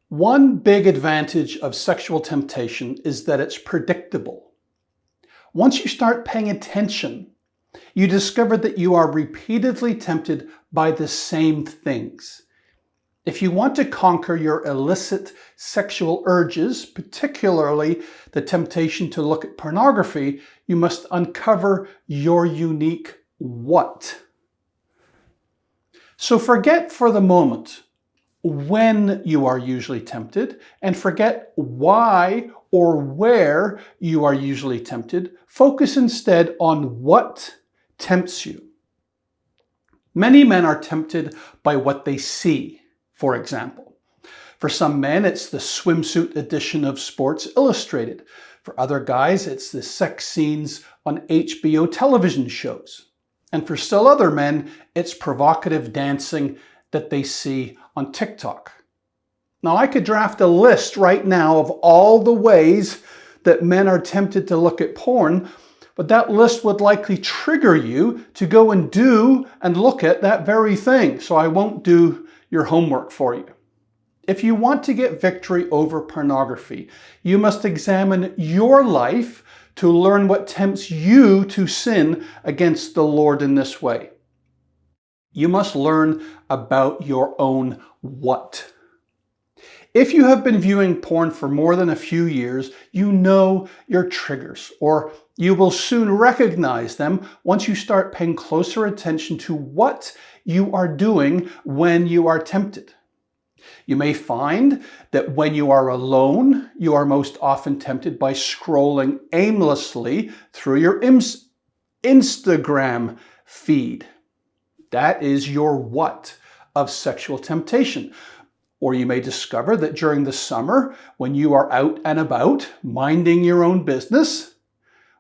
One big advantage of sexual temptation is that it's predictable. Once you start paying attention, you discover that you are repeatedly tempted by the same things. If you want to conquer your illicit sexual urges, particularly the temptation to look at pornography, you must uncover your unique what. So forget for the moment when you are usually tempted, and forget why or where you are usually tempted. Focus instead on what tempts you. Many men are tempted by what they see, for example. For some men, it's the swimsuit edition of Sports Illustrated. For other guys, it's the sex scenes on HBO television shows. And for still other men, it's provocative dancing that they see on TikTok. Now, I could draft a list right now of all the ways that men are tempted to look at porn, but that list would likely trigger you to go and do and look at that very thing. So I won't do your homework for you. If you want to get victory over pornography, you must examine your life to learn what tempts you to sin against the Lord in this way. You must learn about your own what. If you have been viewing porn for more than a few years, you know your triggers, or you will soon recognize them once you start paying closer attention to what you are doing when you are tempted. You may find that when you are alone, you are most often tempted by scrolling aimlessly through your Instagram feed. That is your what of sexual temptation. Or you may discover that during the summer, when you are out and about, minding your own business,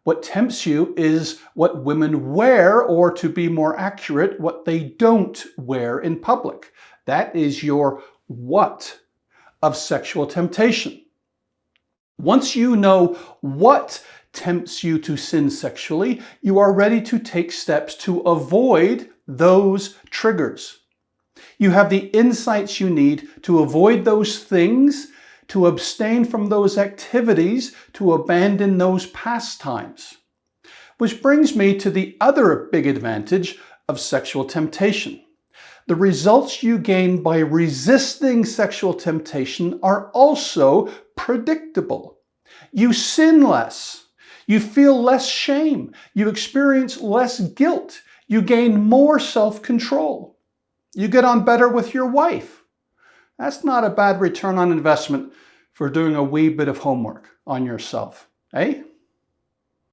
what tempts you is what women wear, or to be more accurate, what they don't wear in public. That is your what of sexual temptation. Once you know what tempts you to sin sexually, you are ready to take steps to avoid those triggers. You have the insights you need to avoid those things, to abstain from those activities, to abandon those pastimes. Which brings me to the other big advantage of sexual temptation. The results you gain by resisting sexual temptation are also predictable. You sin less. You feel less shame. You experience less guilt. You gain more self-control. You get on better with your wife. That's not a bad return on investment for doing a wee bit of homework on yourself, eh?